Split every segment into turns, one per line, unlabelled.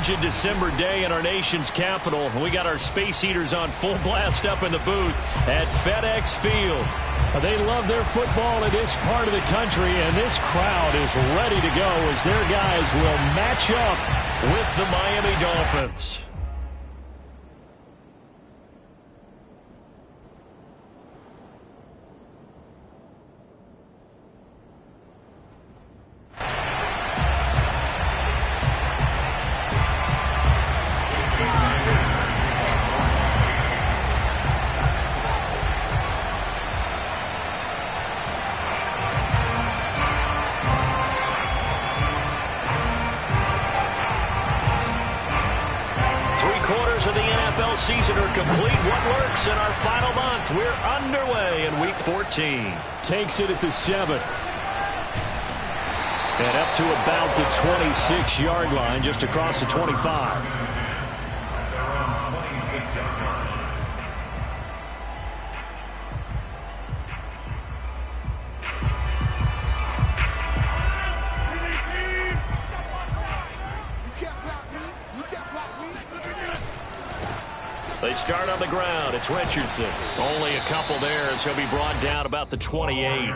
frigid December day in our nation's capital. We got our space heaters on full blast up in the booth at FedEx Field. They love their football in this part of the country, and this crowd is ready to go as their guys will match up with the Miami Dolphins.
Of the NFL season are complete. What lurks in our final month? We're underway in Week 14.
Takes it at the 7th. And up to about the 26-yard line, just across the 25.
They start on the ground. It's Richardson. Only a couple there as he'll be brought down about the 28.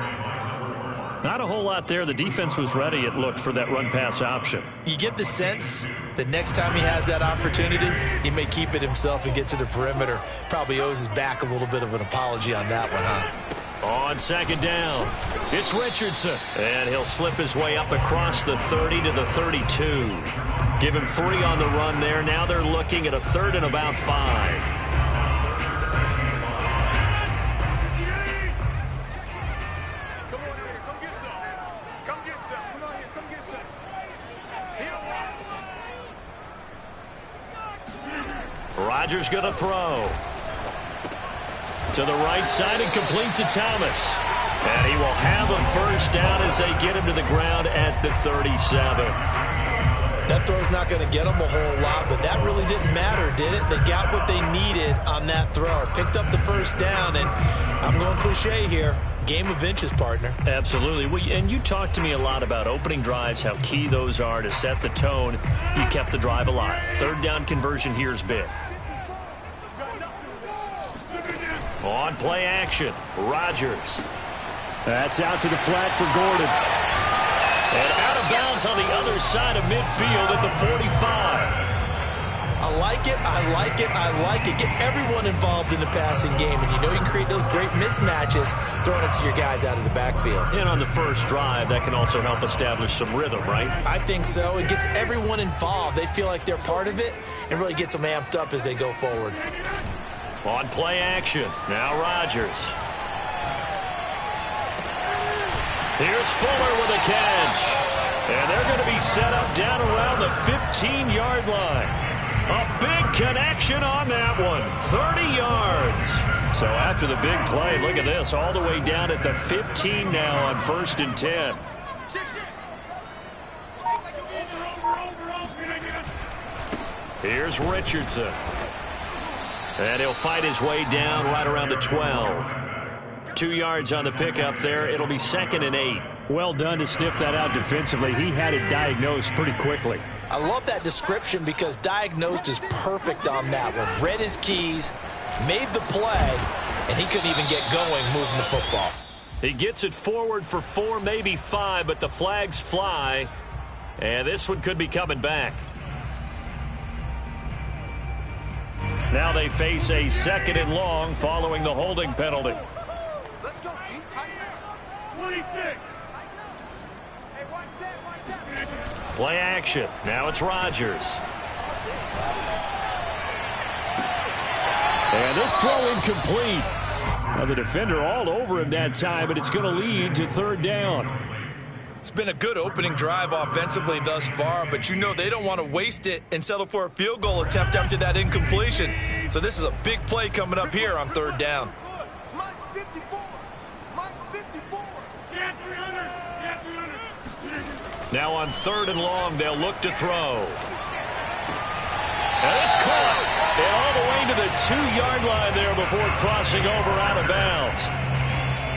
Not a whole lot there. The defense was ready, it looked, for that run-pass option.
You get the sense that next time he has that opportunity, he may keep it himself and get to the perimeter. Probably owes his back a little bit of an apology on that one, huh?
On second down, it's Richardson. And he'll slip his way up across the 30 to the 32. Give him 3 on the run there. Now they're looking at a 3rd and about 5. Rodgers going to throw. To the right side and complete to Thomas. And he will have a first down as they get him to the ground at the 37.
That throw's not going to get them a whole lot, but that really didn't matter, did it? They got what they needed on that throw. Picked up the first down, and I'm going cliche here. Game of inches, partner.
Absolutely. And you talked to me a lot about opening drives, how key those are to set the tone. You kept the drive alive. 3rd down conversion here is big.
On play action, Rodgers.
That's out to the flat for Gordon.
And out of bounds on the other side of midfield at the 45.
I like it, I like it, I like it. Get everyone involved in the passing game, and you know you can create those great mismatches throwing it to your guys out of the backfield.
And on the first drive, that can also help establish some rhythm, right?
I think so. It gets everyone involved. They feel like they're part of it and really gets them amped up as they go forward.
On play action, now Rodgers. Here's Fuller with a catch. And they're going to be set up down around the 15-yard line. A big connection on that one. 30 yards. So after the big play, look at this. All the way down at the 15 now on 1st and 10. Here's Richardson. And he'll fight his way down right around the 12. 2 yards on the pickup there. It'll be 2nd and 8.
Well done to sniff that out defensively. He had it diagnosed pretty quickly.
I love that description because diagnosed is perfect on that one. Read his keys, made the play, and he couldn't even get going moving the football.
He gets it forward for 4, maybe 5, but the flags fly. And this one could be coming back. Now they face a 2nd and long following the holding penalty.
Let's go, Pete. Tighten up. 26.
Play action. Now it's Rodgers.
And this throw incomplete. Now the defender all over him that time, but it's going to lead to 3rd down.
It's been a good opening drive offensively thus far, but you know they don't want to waste it and settle for a field goal attempt after that incompletion. So this is a big play coming up here on 3rd down.
Mike's 54. Mike's 54.
Now on 3rd and long, they'll look to throw. And it's caught. And all the way to the 2-yard line there before crossing over out of bounds.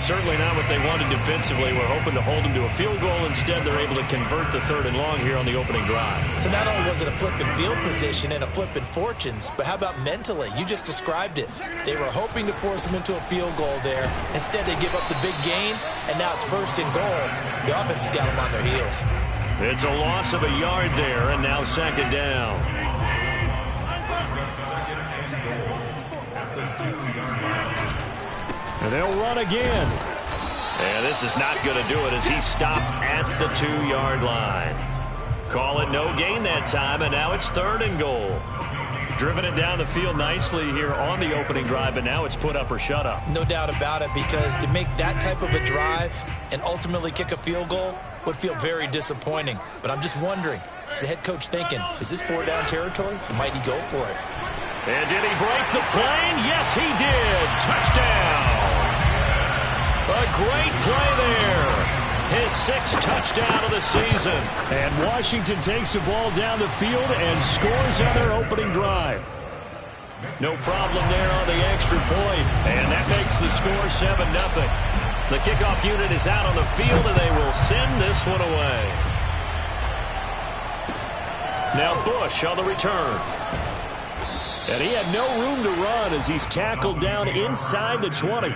Certainly not what they wanted defensively. We're hoping to hold them to a field goal. Instead, they're able to convert the 3rd and long here on the opening drive.
So not only was it a flipping field position and a flipping fortunes, but how about mentally? You just described it. They were hoping to force them into a field goal there. Instead, they give up the big gain, and now it's 1st and goal. The offense has got them on their heels.
It's a loss of a yard there, and now 2nd down. And they'll run again. And this is not going to do it as he stopped at the 2-yard line. Call it no gain that time, and now it's 3rd and goal. Driven it down the field nicely here on the opening drive, but now it's put up or shut up.
No doubt about it, because to make that type of a drive and ultimately kick a field goal would feel very disappointing. But I'm just wondering, is the head coach thinking, is this 4-down territory? Or might he go for it?
And did he break the plane? Yes, he did. Touchdown. A great play there. His 6th touchdown of the season. And Washington takes the ball down the field and scores on their opening drive. No problem there on the extra point. And that makes the score 7-0. The kickoff unit is out on the field, and they will send this one away. Now Bush on the return. And he had no room to run as he's tackled down inside the 20.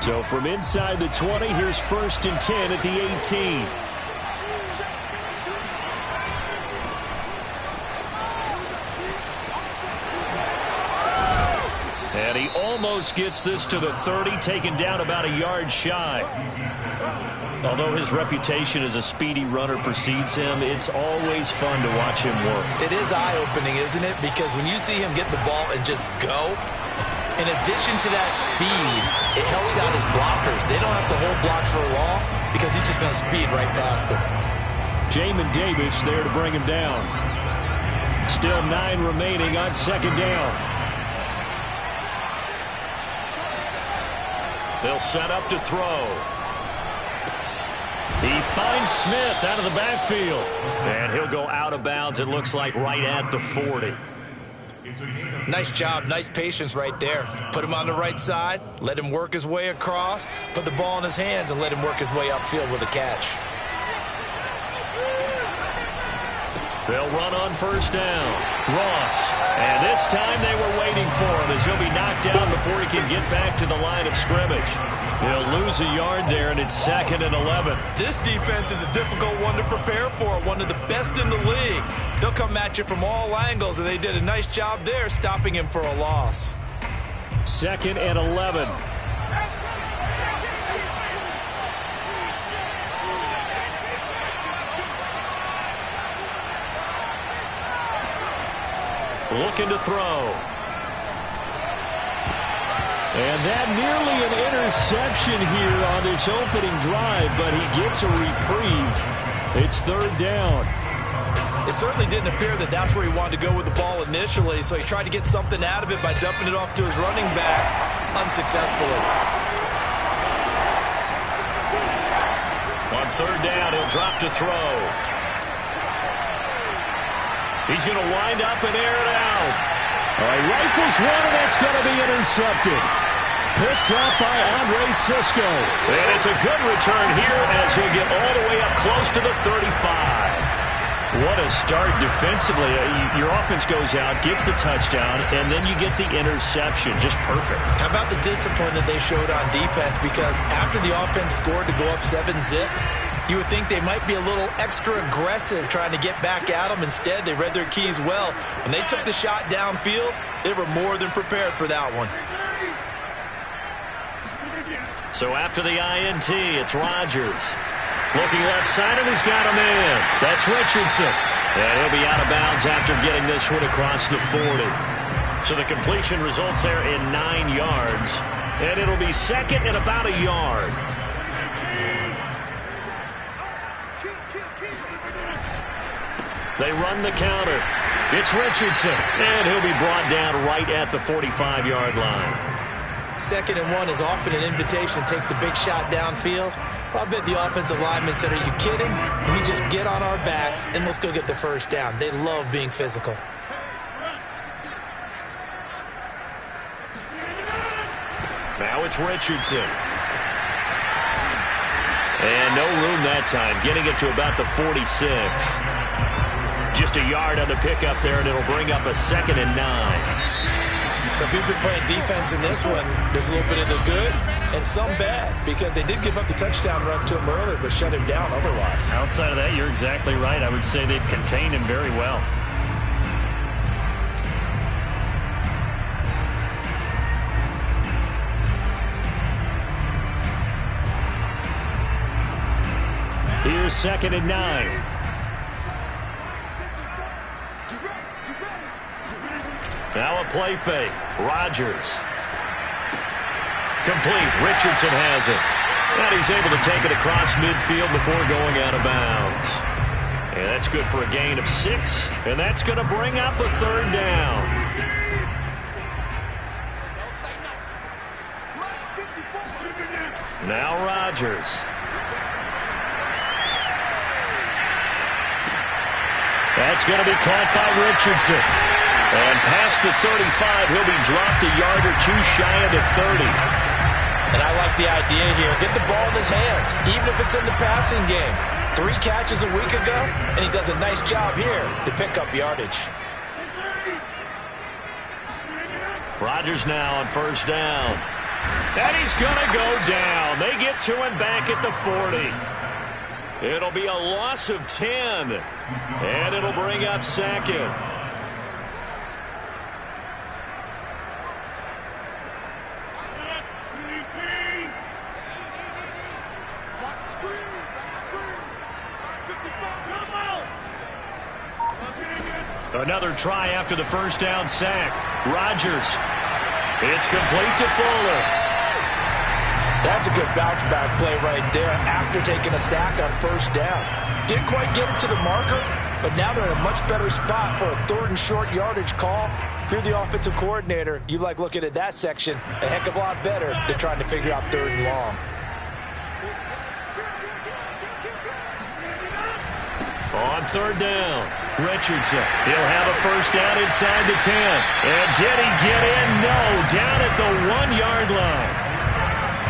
So from inside the 20, here's 1st and 10 at the 18. And he almost gets this to the 30, taken down about a yard shy. Although his reputation as a speedy runner precedes him, it's always fun to watch him work.
It is eye-opening, isn't it? Because when you see him get the ball and just go, in addition to that speed, it helps out his blockers. They don't have to hold blocks for long because he's just going to speed right past them.
Jamin Davis there to bring him down. Still 9 remaining on 2nd down. They'll set up to throw. He finds Smith out of the backfield. And he'll go out of bounds, it looks like, right at the 40.
Nice job, nice patience right there. Put him on the right side, let him work his way across, put the ball in his hands, and let him work his way upfield with a catch.
They'll run on 1st down. Ross. And this time they were waiting for him as he'll be knocked down before he can get back to the line of scrimmage. He'll lose a yard there, and it's 2nd and 11.
This defense is a difficult one to prepare for, one of the best in the league. They'll come at you from all angles, and they did a nice job there stopping him for a loss.
2nd and 11. Looking to throw. And that nearly an interception here on this opening drive, but he gets a reprieve. It's 3rd down.
It certainly didn't appear that that's where he wanted to go with the ball initially, so he tried to get something out of it by dumping it off to his running back unsuccessfully.
On 3rd down, he'll drop to throw. He's going to wind up and air it out. All right, rifles one, and that's going to be intercepted. Picked up by Andre Sisco. And it's a good return here as he'll get all the way up close to the 35. What a start defensively. Your offense goes out, gets the touchdown, and then you get the interception. Just perfect.
How about the discipline that they showed on defense? Because after the offense scored to go up 7-zip, you would think they might be a little extra aggressive trying to get back at them. Instead, they read their keys well. When they took the shot downfield, they were more than prepared for that one.
So after the INT, it's Rodgers. Looking left side, and he's got a man. That's Richardson. And he'll be out of bounds after getting this one across the 40. So the completion results there in 9 yards. And it'll be 2nd and about a yard. They run the counter. It's Richardson. And he'll be brought down right at the 45-yard line.
2nd and 1 is often an invitation to take the big shot downfield. I bet the offensive lineman said, are you kidding? We just get on our backs and let's go get the first down. They love being physical.
Now it's Richardson. And no room that time, getting it to about the 46. Just a yard on the pickup there, and it'll bring up a 2nd and 9.
So if you've been playing defense in this one, there's a little bit of the good and some bad, because they did give up the touchdown run to him earlier, but shut him down otherwise.
Outside of that, you're exactly right. I would say they've contained him very well. Here's 2nd and 9. Now a play fake. Rodgers. Complete. Richardson has it. And he's able to take it across midfield before going out of bounds. And that's good for a gain of 6. And that's going to bring up a 3rd down. Now Rodgers. That's going to be caught by Richardson. And past the 35, he'll be dropped a yard or 2 shy of the 30.
And I like the idea here. Get the ball in his hands, even if it's in the passing game. 3 catches a week ago, and he does a nice job here to pick up yardage.
Rodgers now on 1st down. And he's going to go down. They get to him back at the 40. It'll be a loss of 10. And it'll bring up 2nd. Another try after the 1st down sack. Rodgers. It's complete to Fuller.
That's a good bounce-back play right there after taking a sack on 1st down. Didn't quite get it to the marker, but now they're in a much better spot for a 3rd and short yardage call. If you're the offensive coordinator, you like looking at that section a heck of a lot better than trying to figure out 3rd and long.
On 3rd down, Richardson. He'll have a 1st down inside the 10. And did he get in? No, down at the 1-yard line.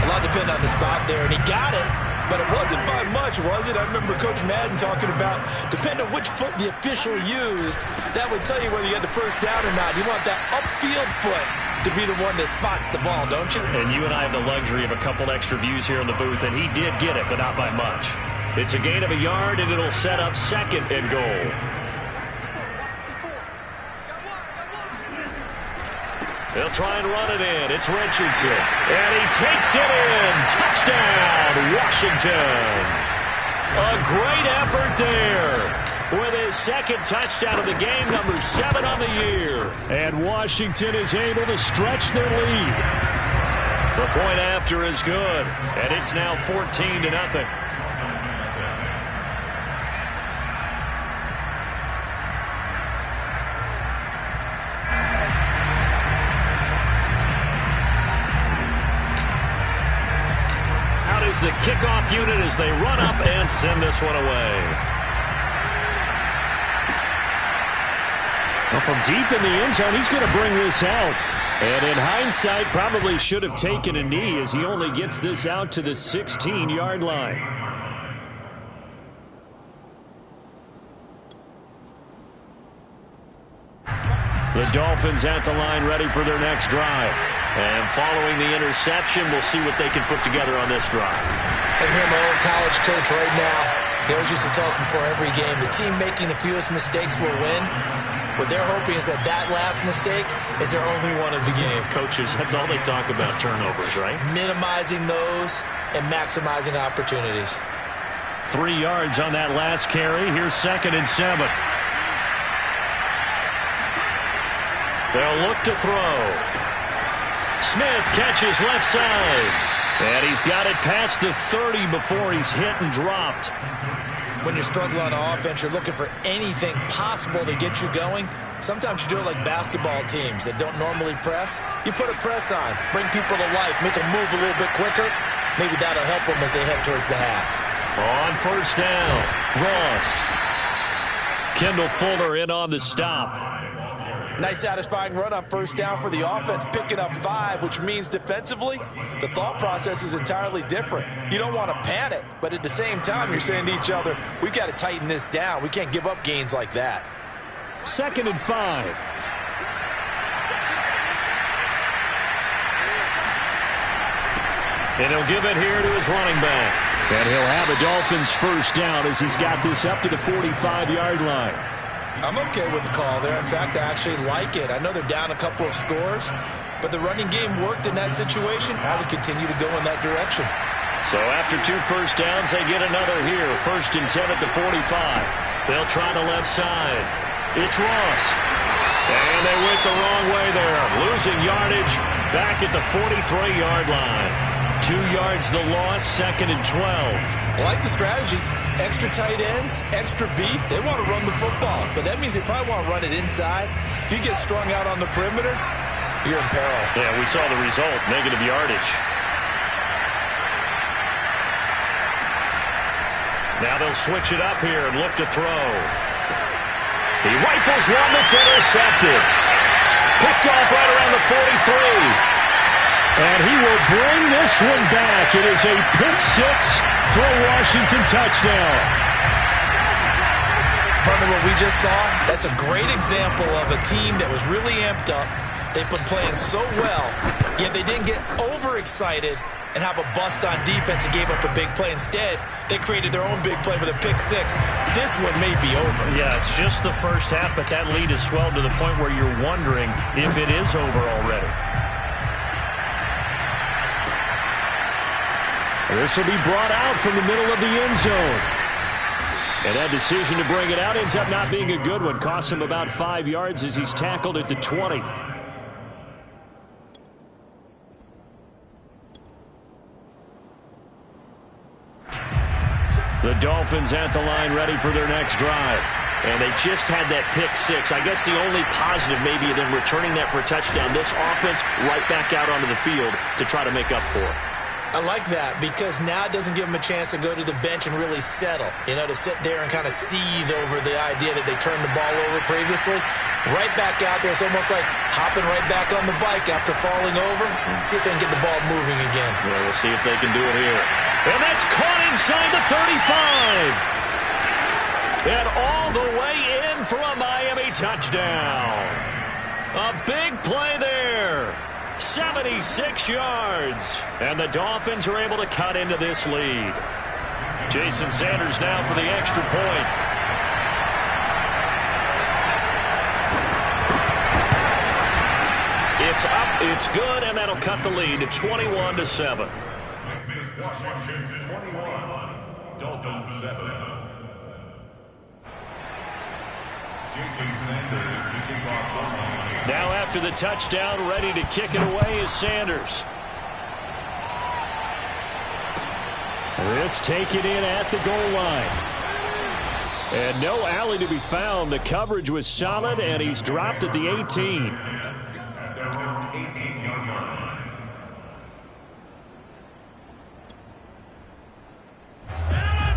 A lot depend on the spot there, and he got it, but it wasn't by much, was it? I remember Coach Madden talking about, depending on which foot the official used, that would tell you whether you had the 1st down or not. You want that upfield foot to be the one that spots the ball, don't you?
And you and I have the luxury of a couple extra views here in the booth, and he did get it, but not by much. It's a gain of a yard, and it'll set up 2nd and goal. They'll try and run it in. It's Richardson. And he takes it in. Touchdown, Washington. A great effort there. With his 2nd touchdown of the game, number 7 on the year. And Washington is able to stretch their lead. The point after is good. And it's now 14-0. The kickoff unit as they run up and send this one away. Well, from deep in the end zone, he's going to bring this out. And in hindsight, probably should have taken a knee as he only gets this out to the 16-yard line. The Dolphins at the line ready for their next drive. And following the interception, we'll see what they can put together on this drive.
I hear my old college coach right now. He always used to tell us before every game, the team making the fewest mistakes will win. What they're hoping is that last mistake is their only one of the game.
Coaches, that's all they talk about, turnovers, right? Minimizing
those and maximizing opportunities.
3 yards on that last carry. Here's 2nd and 7. They'll look to throw. Smith catches left side. And he's got it past the 30 before he's hit and dropped.
When you're struggling on offense, you're looking for anything possible to get you going. Sometimes you do it like basketball teams that don't normally press. You put a press on, bring people to life, make them move a little bit quicker. Maybe that'll help them as they head towards the half.
On first down, Ross. Kendall Fuller in on the stop.
Nice satisfying run on first down for the offense, picking up 5, which means defensively, the thought process is entirely different. You don't want to panic, but at the same time, you're saying to each other, we've got to tighten this down. We can't give up gains like that.
2nd and 5. And he'll give it here to his running back. And he'll have a Dolphins first down as he's got this up to the 45-yard line.
I'm okay with the call there. In fact, I actually like it. I know they're down a couple of scores, but the running game worked in that situation. I would continue to go in that direction.
So after 2 first downs, they get another here. 1st and 10 at the 45. They'll try the left side. It's Ross. And they went the wrong way there. Losing yardage back at the 43-yard line. 2 yards the loss, 2nd and 12.
I like the strategy. Extra tight ends, extra beef. They want to run the football, but that means they probably want to run it inside. If you get strung out on the perimeter, you're in peril.
Yeah, we saw the result, negative yardage. Now they'll switch it up here and look to throw. He rifles one that's intercepted. Picked off right around the 43. And he will bring this one back. It is a pick 6 for a Washington touchdown.
Partner, what we just saw, that's a great example of a team that was really amped up. They've been playing so well, yet they didn't get overexcited and have a bust on defense and gave up a big play. Instead, they created their own big play with a pick 6. This one may be over.
Yeah, it's just the first half, but that lead has swelled to the point where you're wondering if it is over already. This will be brought out from the middle of the end zone. And that decision to bring it out ends up not being a good one. Costs him about 5 yards as he's tackled at the 20. The Dolphins at the line ready for their next drive. And they just had that pick 6. I guess the only positive maybe of them returning that for a touchdown. This offense right back out onto the field to try to make up for it.
I like that because now it doesn't give them a chance to go to the bench and really settle. You know, to sit there and kind of seethe over the idea that they turned the ball over previously. Right back out there. It's almost like hopping right back on the bike after falling over. See if they can get the ball moving again.
Yeah, we'll see if they can do it here. And that's caught inside the 35. And all the way in for a Miami touchdown. A big play there. 76 yards. And the Dolphins are able to cut into this lead. Jason Sanders now for the extra point. It's up, it's good, and that'll cut the lead to 21-7.
Washington 21, Dolphins 7. Jason Sanders to kick off the line.
Now after the touchdown, ready to kick it away is Sanders. This taken in at the goal line. And no alley to be found. The coverage was solid, and he's dropped at the 18.
At their own 18-yard line.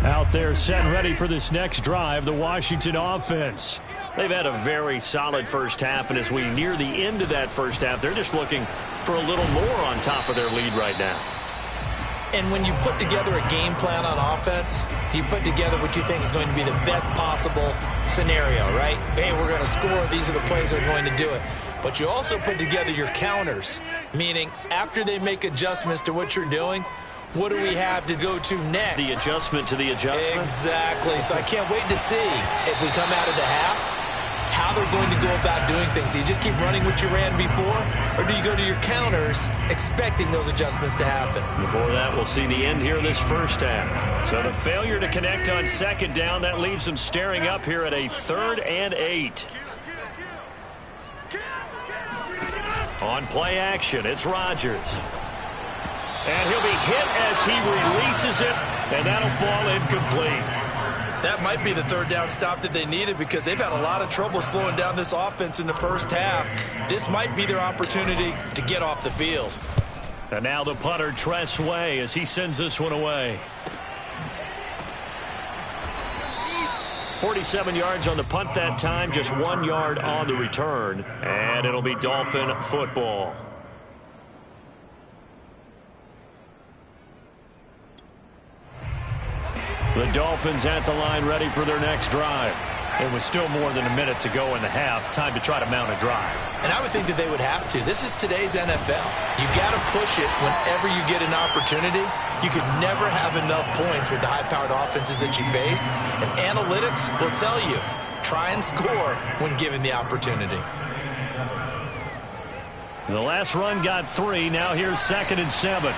Out there set and ready for this next drive, the Washington offense. They've had a very solid first half, and as we near the end of that first half, they're just looking for a little more on top of their lead right now.
And when you put together a game plan on offense, you put together what you think is going to be the best possible scenario, right? Hey, we're going to score. These are the plays that are going to do it. But you also put together your counters, meaning after they make adjustments to what you're doing, what do we have to go to next?
The adjustment to the adjustment?
Exactly. So I can't wait to see if we come out of the half, how they're going to go about doing things. Do you just keep running what you ran before, or do you go to your counters expecting those adjustments to happen?
Before that, we'll see the end here of this first half. So the failure to connect on second down, that leaves them staring up here at a 3rd and 8. On play action, it's Rodgers. And he'll be hit as he releases it, and that'll fall incomplete.
That might be the third down stop that they needed because they've had a lot of trouble slowing down this offense in the first half. This might be their opportunity to get off the field.
And now the punter, Tress Way, as he sends this one away. 47 yards on the punt that time, just 1 yard on the return. And it'll be Dolphin football. The Dolphins at the line ready for their next drive. It was still more than a minute to go in the half. Time to try to mount a drive.
And I would think that they would have to. This is today's NFL. You got to push it whenever you get an opportunity. You could never have enough points with the high-powered offenses that you face. And analytics will tell you, try and score when given the opportunity.
The last run got 3. Now here's 2nd and 7.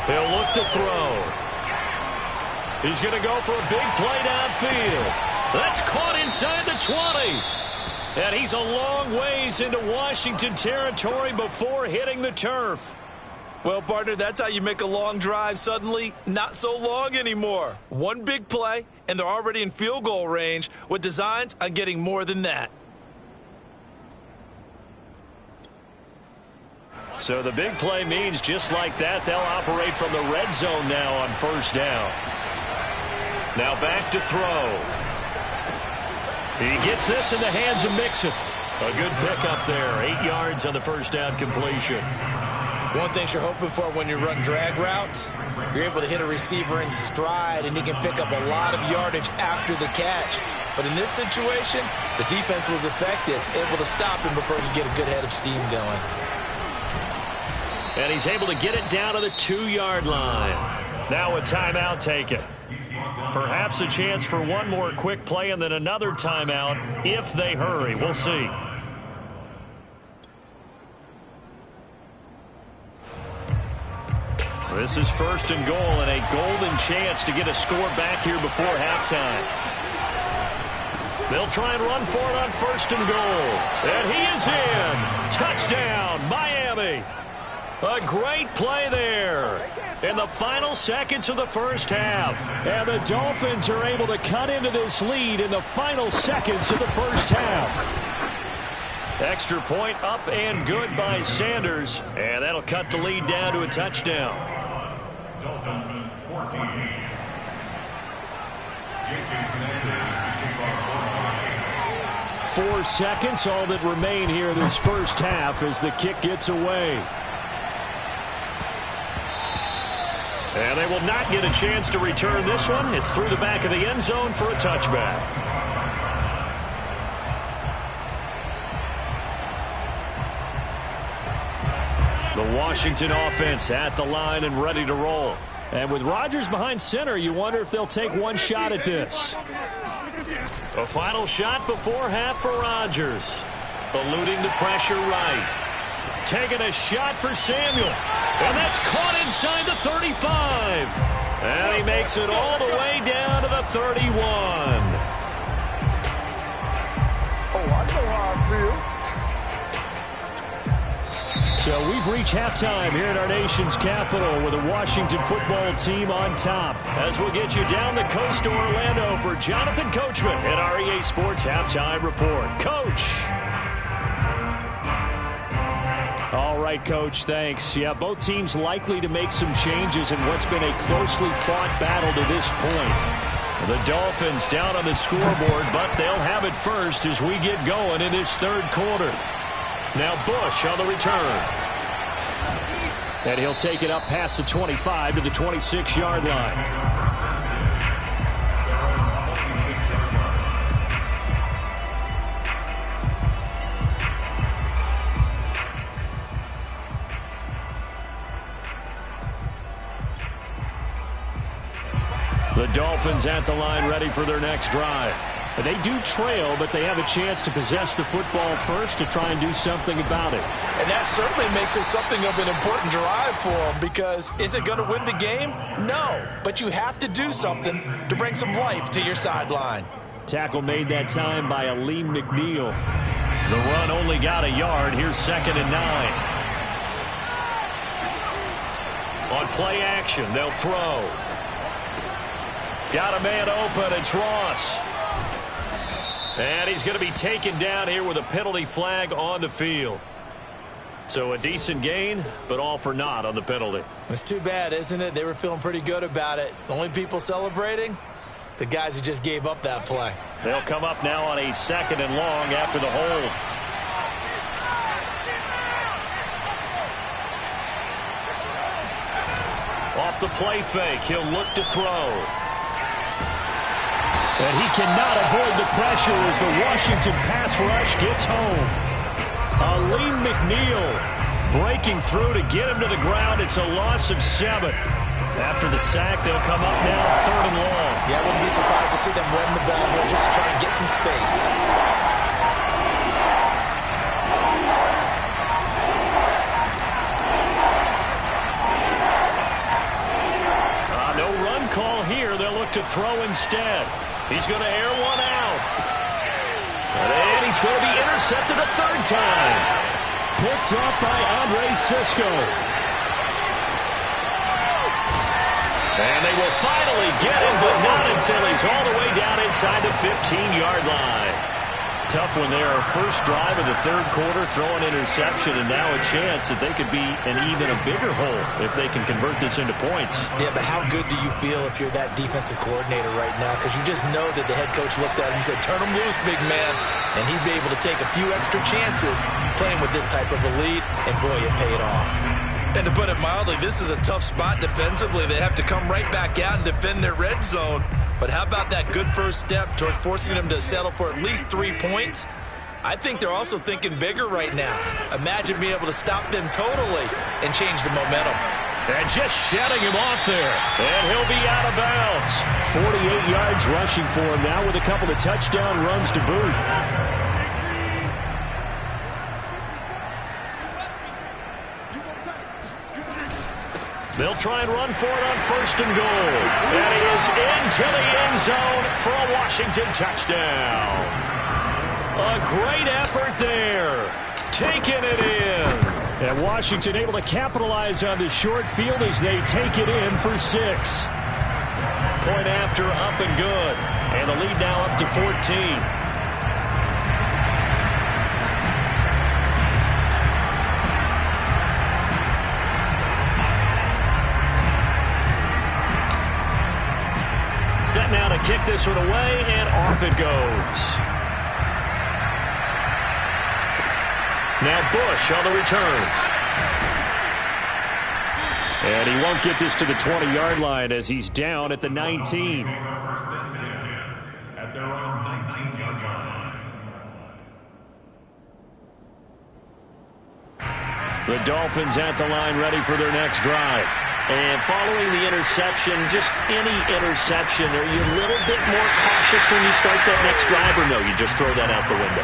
He'll look to throw. He's going to go for a big play downfield. That's caught inside the 20. And he's a long ways into Washington territory before hitting the turf.
Well, partner, that's how you make a long drive suddenly not so long anymore. One big play, and they're already in field goal range with designs on getting more than that.
So the big play means just like that, they'll operate from the red zone now on 1st down. Now back to throw. He gets this in the hands of Mixon. A good pickup there. 8 yards on the 1st down completion.
One thing you're hoping for when you run drag routes, you're able to hit a receiver in stride, and he can pick up a lot of yardage after the catch. But in this situation, the defense was effective, able to stop him before he could get a good head of steam going.
And he's able to get it down to the 2-yard line. Now a timeout taken. Perhaps a chance for one more quick play and then another timeout if they hurry. We'll see. This is 1st and goal and a golden chance to get a score back here before halftime. They'll try and run for it on 1st and goal. And he is in. Touchdown, Miami. A great play there in the final seconds of the 1st half. And the Dolphins are able to cut into this lead in the final seconds of the 1st half. Extra point up and good by Sanders. And that'll cut the lead down to a touchdown. Dolphins 14. Jason Sanders to kick off 4 seconds, all that remain here this 1st half as the kick gets away. And they will not get a chance to return this one. It's through the back of the end zone for a touchback. The Washington offense at the line and ready to roll. And with Rodgers behind center, you wonder if they'll take one shot at this. A final shot before half for Rodgers. Eluding the pressure right. Taking a shot for Samuel. And that's caught inside the 35. And he makes it all the way down to the 31.
Oh, I know how I feel.
So we've reached halftime here at our nation's capital with the Washington football team on top. As we'll get you down the coast to Orlando for Jonathan Coachman at our EA Sports Halftime Report. Coach. All right, Coach, thanks. Yeah, both teams likely to make some changes in what's been a closely fought battle to this point. The Dolphins down on the scoreboard, but they'll have it first as we get going in this 3rd quarter. Now Bush on the return. And he'll take it up past the 25 to the 26-yard line. The Dolphins at the line ready for their next drive. They do trail, but they have a chance to possess the football first to try and do something about it.
And that certainly makes it something of an important drive for them because is it going to win the game? No, but you have to do something to bring some life to your sideline.
Tackle made that time by Aleem McNeil. The run only got a yard. Here's 2nd and 9. On play action, they'll throw. Got a man open. It's Ross. And he's going to be taken down here with a penalty flag on the field. So a decent gain, but all for naught on the penalty.
It's too bad, isn't it? They were feeling pretty good about it. The only people celebrating, the guys who just gave up that play.
They'll come up now on a 2nd and long after the hold. Off the play fake, he'll look to throw. And he cannot avoid the pressure as the Washington pass rush gets home. Aleem McNeil breaking through to get him to the ground. It's a loss of 7. After the sack, they'll come up now 3rd and long.
Yeah, I wouldn't be surprised to see them run the ball here just to try and get some space.
No run call here. They'll look to throw instead. He's going to air one out. And he's going to be intercepted a 3rd time. Picked up by Andre Sisco. And they will finally get him, but not until he's all the way down inside the 15-yard line. Tough one there. First drive of the 3rd quarter, throw an interception, and now a chance that they could be an even a bigger hole if they can convert this into points.
Yeah, but how good do you feel if you're that defensive coordinator right now? Because you just know that the head coach looked at him and said, turn him loose, big man. And he'd be able to take a few extra chances playing with this type of a lead, and boy, it paid off.
And to put it mildly, this is a tough spot defensively. They have to come right back out and defend their red zone. But how about that good first step towards forcing them to settle for at least 3 points? I think they're also thinking bigger right now. Imagine being able to stop them totally and change the momentum.
And just shutting him off there. And he'll be out of bounds. 48 yards rushing for him now with a couple of touchdown runs to boot. They'll try and run for it on 1st and goal. And he is into the end zone for a Washington touchdown. A great effort there. Taking it in. And Washington able to capitalize on the short field as they take it in for 6. Point after, up and good. And the lead now up to 14. Set now to kick this one away, and off it goes. Now Bush on the return. And he won't get this to the 20-yard line as he's down at the 19.
At their own 19-yard line.
The Dolphins at the line ready for their next drive. And following the interception, just any interception, are you a little bit more cautious when you start that next drive, or no, you just throw that out the window?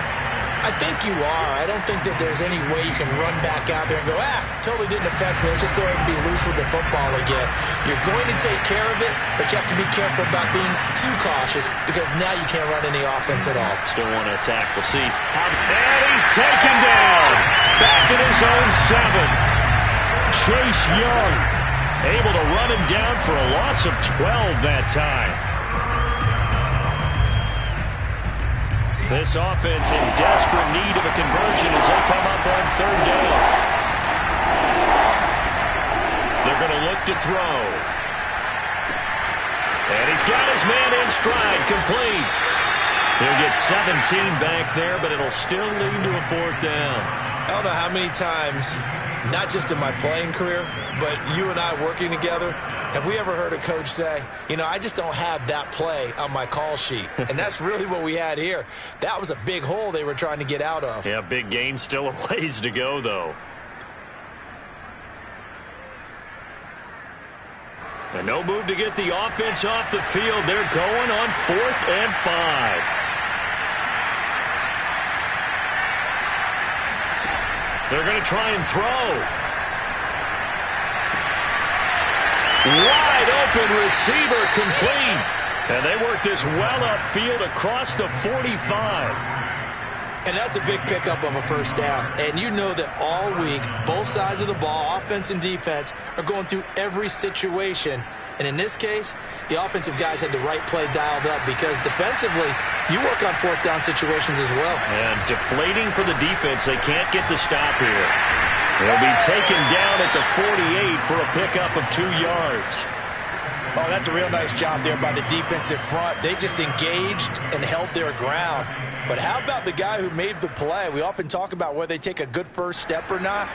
I think you are. I don't think that there's any way you can run back out there and go, totally didn't affect me. Let's just go ahead and be loose with the football again. You're going to take care of it, but you have to be careful about being too cautious because now you can't run any offense at all.
Still want to attack. We'll see. And he's taken down. Back in his own 7. Chase Young able to run him down for a loss of 12 that time. This offense in desperate need of a conversion as they come up on 3rd down. They're going to look to throw. And he's got his man in stride, complete. He'll get 17 back there, but it'll still lead to a 4th down.
I don't know how many times, not just in my playing career, but you and I working together, have we ever heard a coach say, I just don't have that play on my call sheet. And that's really what we had here. That was a big hole they were trying to get out of.
Yeah, big gain, still a ways to go, though. And no move to get the offense off the field. They're going on 4th and 5. They're going to try and throw. Wide open receiver, complete. And they work this well upfield across the 45.
And that's a big pickup of a first down. And you know that all week, both sides of the ball, offense and defense, are going through every situation. And in this case, the offensive guys had the right play dialed up because defensively, you work on fourth down situations as well.
And deflating for the defense. They can't get the stop here. They'll be taken down at the 48 for a pickup of 2 yards.
Oh, that's a real nice job there by the defensive front. They just engaged and held their ground. But how about the guy who made the play? We often talk about whether they take a good first step or not.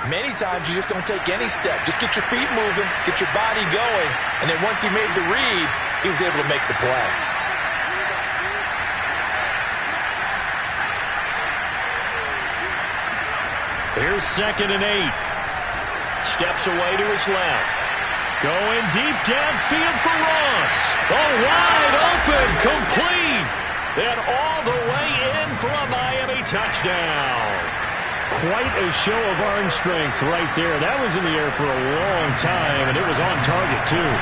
Many times you just don't take any step. Just get your feet moving, get your body going, and then once he made the read, he was able to make the play.
Here's 2nd and 8. Steps away to his left. Going deep downfield for Ross. Oh, wide open, complete. And all the way in for a Miami touchdown. Quite a show of arm strength right there. That was in the air for a long time, and it was on target, too.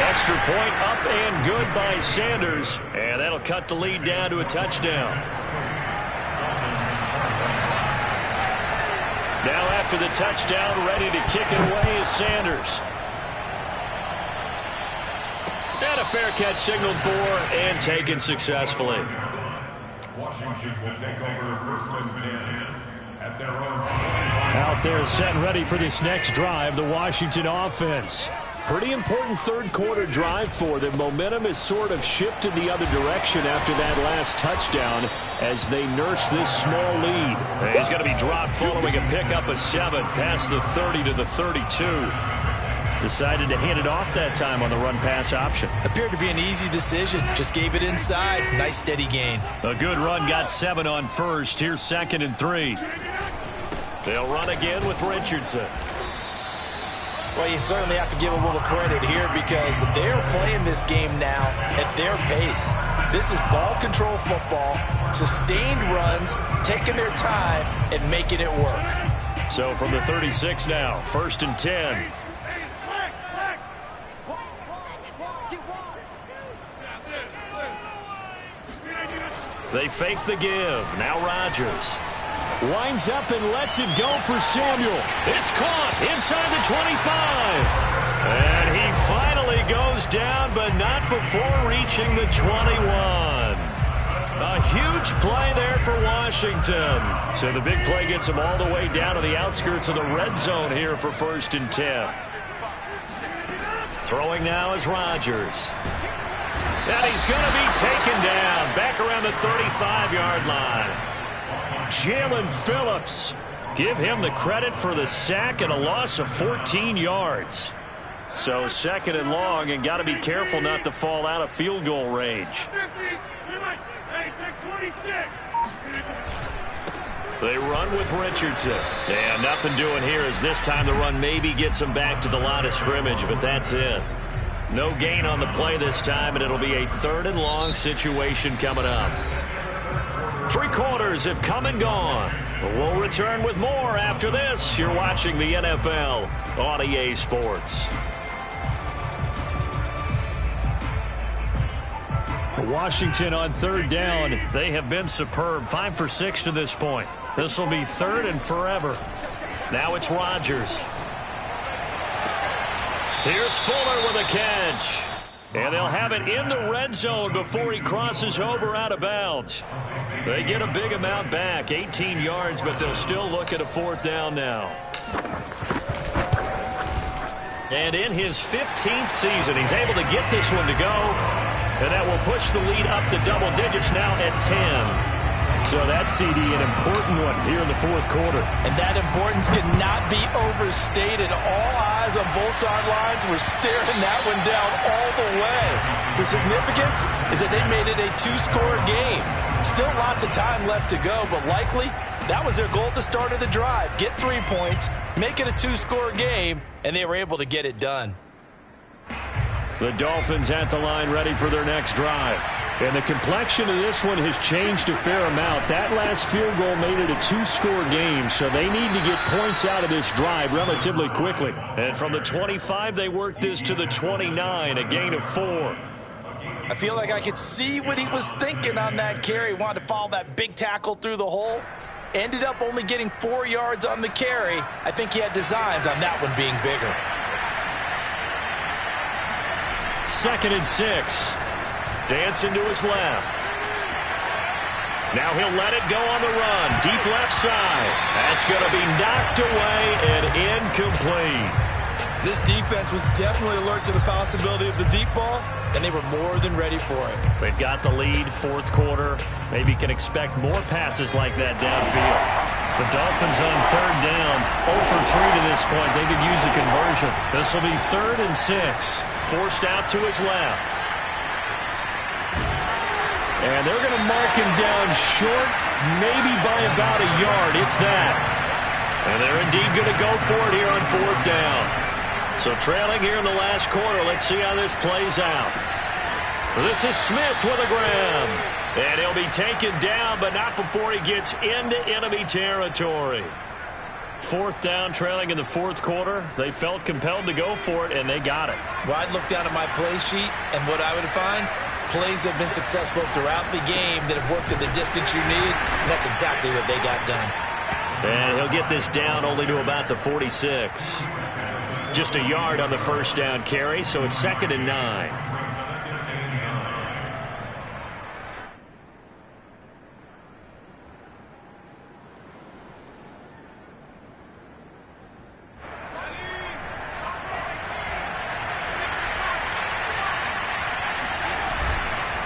Extra point up and good by Sanders, and that'll cut the lead down to a touchdown. Now after the touchdown, ready to kick it away is Sanders. And a fair catch signaled for and taken successfully.
Washington will take over 1st and 10 at their own.
Out there set and ready for this next drive, the Washington offense. Pretty important third quarter drive for them. Momentum has sort of shifted the other direction after that last touchdown as they nurse this small lead. He's going to be dropped following a pickup of 7 past the 30 to the 32. Decided to hand it off that time on the run-pass option.
Appeared to be an easy decision. Just gave it inside. Nice steady gain.
A good run, got 7 on first. Here's 2nd and 3. They'll run again with Richardson.
Well, you certainly have to give a little credit here because they're playing this game now at their pace. This is ball control football, sustained runs, taking their time and making it work.
So from the 36 now, 1st and 10. They fake the give. Now Rodgers. Winds up and lets it go for Samuel. It's caught inside the 25. And he finally goes down, but not before reaching the 21. A huge play there for Washington. So the big play gets him all the way down to the outskirts of the red zone here for 1st and 10. Throwing now is Rodgers. And he's going to be taken down back around the 35-yard line. Jalen Phillips. Give him the credit for the sack and a loss of 14 yards. So 2nd and long, and got to be careful not to fall out of field goal range. They run with Richardson. And nothing doing here as this time the run maybe gets him back to the line of scrimmage, but that's it. No gain on the play this time, and it'll be a 3rd and long situation coming up. 3 quarters have come and gone. We'll return with more after this. You're watching the NFL on EA Sports. Washington on 3rd down. They have been superb. 5 for 6 to this point. This will be 3rd and forever. Now it's Rodgers. Here's Fuller with a catch. And they'll have it in the red zone before he crosses over out of bounds. They get a big amount back, 18 yards, but they'll still look at a 4th down now. And in his 15th season, he's able to get this one to go. And that will push the lead up to double digits now at 10. So that CD, an important one here in the 4th quarter.
And that importance cannot be overstated. All eyes on both sidelines were staring that one down all the way. The significance is that they made it a 2-score game. Still lots of time left to go, but likely that was their goal at the start of the drive. Get 3 points, make it a 2-score game, and they were able to get it done.
The Dolphins at the line ready for their next drive. And the complexion of this one has changed a fair amount. That last field goal made it a 2-score game, so they need to get points out of this drive relatively quickly. And from the 25, they work this to the 29, a gain of 4.
I feel like I could see what he was thinking on that carry. Wanted to follow that big tackle through the hole. Ended up only getting 4 yards on the carry. I think he had designs on that one being bigger.
2nd and 6. Dancing to his left. Now he'll let it go on the run. Deep left side. That's going to be knocked away and incomplete.
This defense was definitely alert to the possibility of the deep ball, and they were more than ready for it.
They've got the lead, 4th quarter. Maybe you can expect more passes like that downfield. The Dolphins on 3rd down, 0 for 3 to this point. They could use a conversion. This will be 3rd and 6. Forced out to his left. And they're going to mark him down short, maybe by about a yard, if that. And they're indeed going to go for it here on 4th down. So trailing here in the last quarter. Let's see how this plays out. This is Smith with a grab. And he'll be taken down, but not before he gets into enemy territory. 4th down, trailing in the 4th quarter. They felt compelled to go for it, and they got it.
Well, I'd look down at my play sheet, and what I would find, plays have been successful throughout the game that have worked at the distance you need, and that's exactly what they got done.
And he'll get this down only to about the 46. Just a yard on the 1st down carry, so it's 2nd and 9.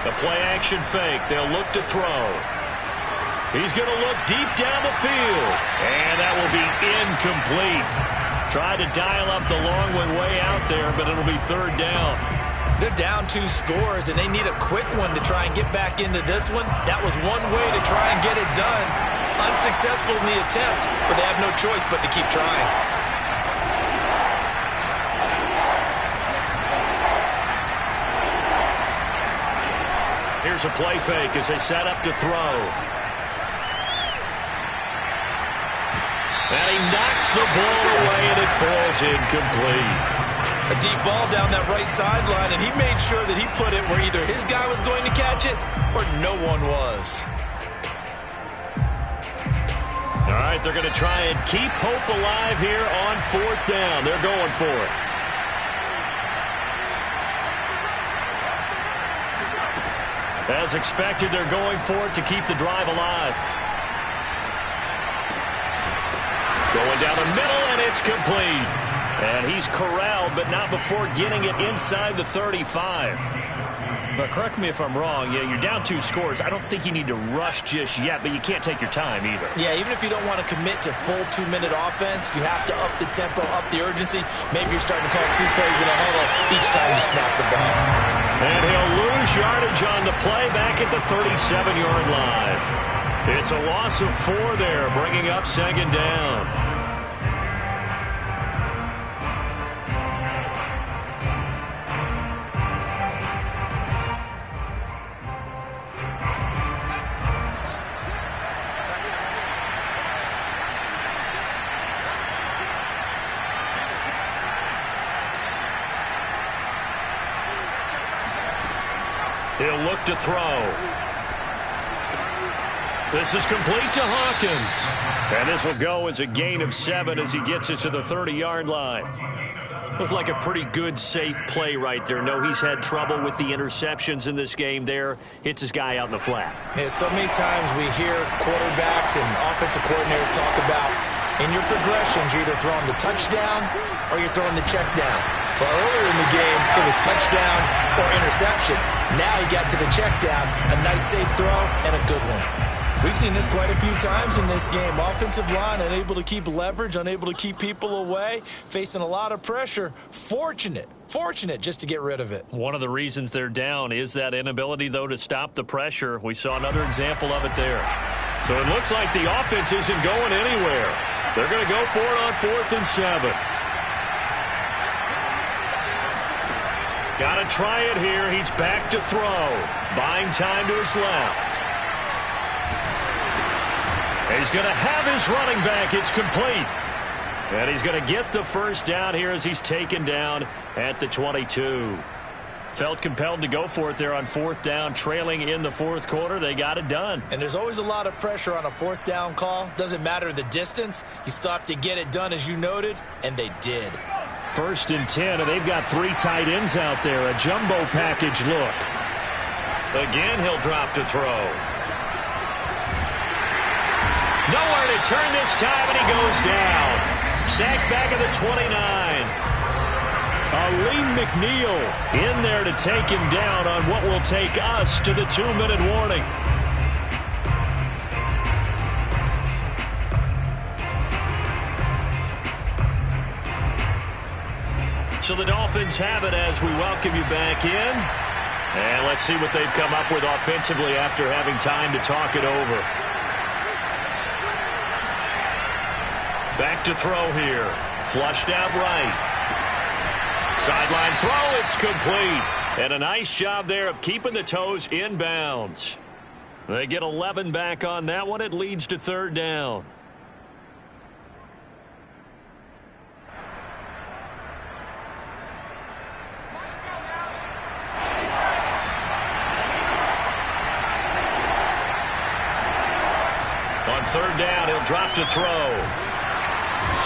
The play-action fake. They'll look to throw. He's going to look deep down the field. And that will be incomplete. Tried to dial up the long way out there, but it'll be 3rd down.
They're down 2 scores, and they need a quick one to try and get back into this one. That was one way to try and get it done. Unsuccessful in the attempt, but they have no choice but to keep trying.
Here's a play fake as they set up to throw. And he knocks the ball away, and it falls incomplete.
A deep ball down that right sideline, and he made sure that he put it where either his guy was going to catch it or no one was.
All right, they're going to try and keep hope alive here on 4th down. They're going for it. As expected, they're going for it to keep the drive alive. Going down the middle, and it's complete. And he's corralled, but not before getting it inside the 35. But correct me if I'm wrong. Yeah, you're down 2 scores. I don't think you need to rush just yet, but you can't take your time either.
Yeah, even if you don't want to commit to full 2-minute offense, you have to up the tempo, up the urgency. Maybe you're starting to call 2 plays in a huddle each time you snap the ball.
And he'll lose yardage on the play back at the 37-yard line. It's a loss of 4 there, bringing up 2nd down. He'll look to throw. This is complete to Hawkins. And this will go as a gain of 7 as he gets it to the 30-yard line. Looked like a pretty good, safe play right there. No, he's had trouble with the interceptions in this game there. Hits his guy out in the flat.
Yeah, so many times we hear quarterbacks and offensive coordinators talk about in your progressions, you're either throwing the touchdown or you're throwing the check down. But earlier in the game, it was touchdown or interception. Now he got to the check down, a nice safe throw, and a good one. We've seen this quite a few times in this game. Offensive line unable to keep leverage, unable to keep people away, facing a lot of pressure. Fortunate just to get rid of it.
One of the reasons they're down is that inability, though, to stop the pressure. We saw another example of it there. So it looks like the offense isn't going anywhere. They're going to go for it on 4th and 7. Got to try it here. He's back to throw. Buying time to his left. He's going to have his running back. It's complete. And he's going to get the 1st down here as he's taken down at the 22. Felt compelled to go for it there on fourth down, trailing in the fourth quarter. They got it done.
And there's always a lot of pressure on a fourth down call. Doesn't matter the distance. You still have to get it done, as you noted, and they did.
1st and 10, and they've got 3 tight ends out there. A jumbo package look.
Again, he'll drop to throw. Nowhere to turn this time, and he goes down. Sacked back at the 29.
Aleem McNeil in there to take him down on what will take us to the 2-minute warning. So the Dolphins have it as we welcome you back in. And let's see what they've come up with offensively after having time to talk it over. Back to throw here. Flushed out right. Sideline throw, it's complete. And a nice job there of keeping the toes in bounds. They get 11 back on that one. It leads to 3rd down. On 3rd down, he'll drop to throw.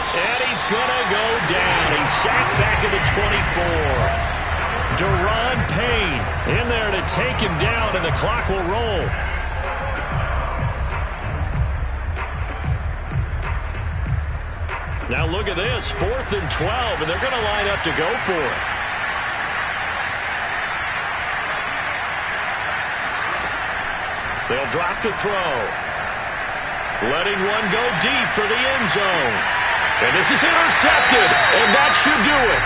And he's going to go down. He's sacked back at the 24. Deron Payne in there to take him down, and the clock will roll. Now look at this, 4th and 12, and they're going to line up to go for it. They'll drop to throw. Letting one go deep for the end zone. And this is intercepted, and that should do it.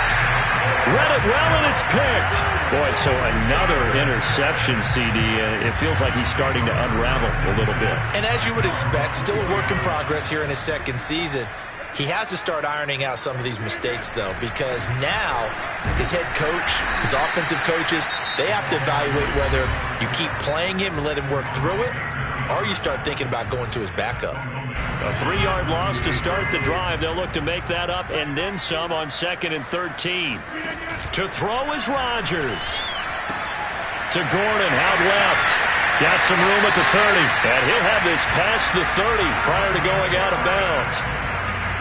Read it well, and it's picked. Boy, so another interception, CD. It feels like he's starting to unravel a little bit.
And as you would expect, still a work in progress here in his 2nd season. He has to start ironing out some of these mistakes, though, because now his head coach, his offensive coaches, they have to evaluate whether you keep playing him and let him work through it, or you start thinking about going to his backup.
A 3-yard loss to start the drive. They'll look to make that up and then some on 2nd and 13. To throw is Rodgers. To Gordon, out left. Got some room at the 30. And he'll have this past the 30 prior to going out of bounds.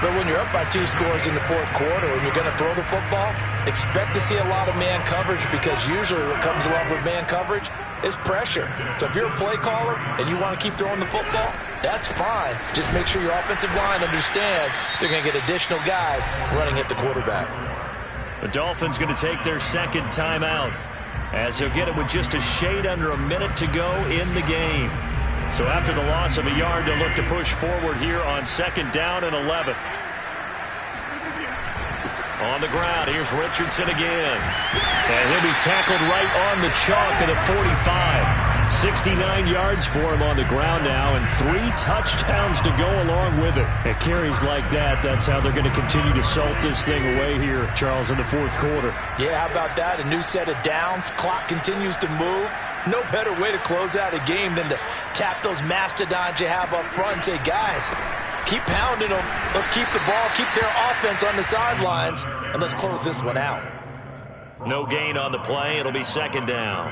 But when you're up by 2 scores in the 4th quarter and you're going to throw the football, expect to see a lot of man coverage, because usually what comes along with man coverage is pressure. So if you're a play caller and you want to keep throwing the football, that's fine. Just make sure your offensive line understands they're going to get additional guys running at the quarterback.
The Dolphins going to take their 2nd timeout, as he'll get it with just a shade under a minute to go in the game. So after the loss of a yard, they'll look to push forward here on 2nd down and 11. On the ground, here's Richardson again. And he'll be tackled right on the chalk of the 45. 69 yards for him on the ground now, and 3 touchdowns to go along with it. At carries like that, that's how they're going to continue to salt this thing away here, Charles, in the 4th quarter.
Yeah, how about that? A new set of downs. Clock continues to move. No better way to close out a game than to tap those mastodons you have up front and say, guys, keep pounding them. Let's keep the ball, keep their offense on the sidelines, and let's close this one out.
No gain on the play. It'll be 2nd down.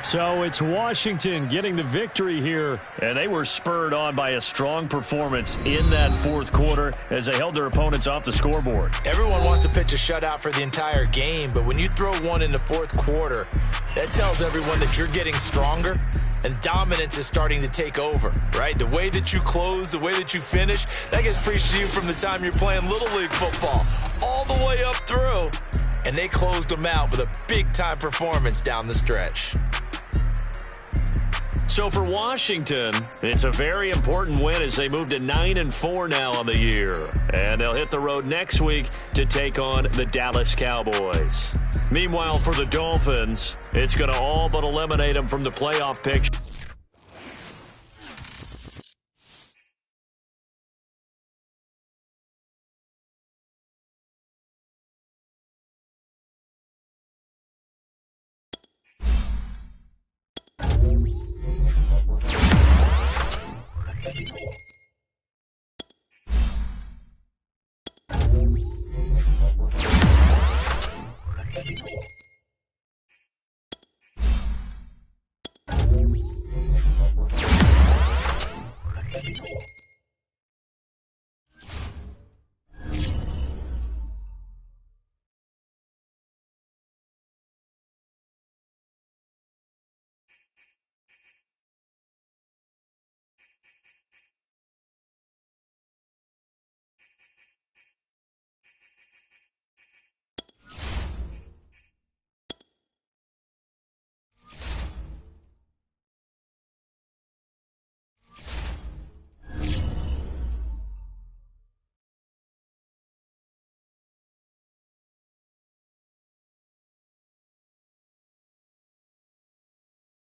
So it's Washington getting the victory here, and they were spurred on by a strong performance in that 4th quarter as they held their opponents off the scoreboard.
Everyone wants to pitch a shutout for the entire game, but when you throw one in the 4th quarter, that tells everyone that you're getting stronger and dominance is starting to take over, right? The way that you close, the way that you finish, that gets preached to you from the time you're playing Little League football all the way up through, and they closed them out with a big-time performance down the stretch.
So for Washington, it's a very important win as they move to 9-4 now on the year. And they'll hit the road next week to take on the Dallas Cowboys. Meanwhile, for the Dolphins, it's going to all but eliminate them from the playoff picture.
10.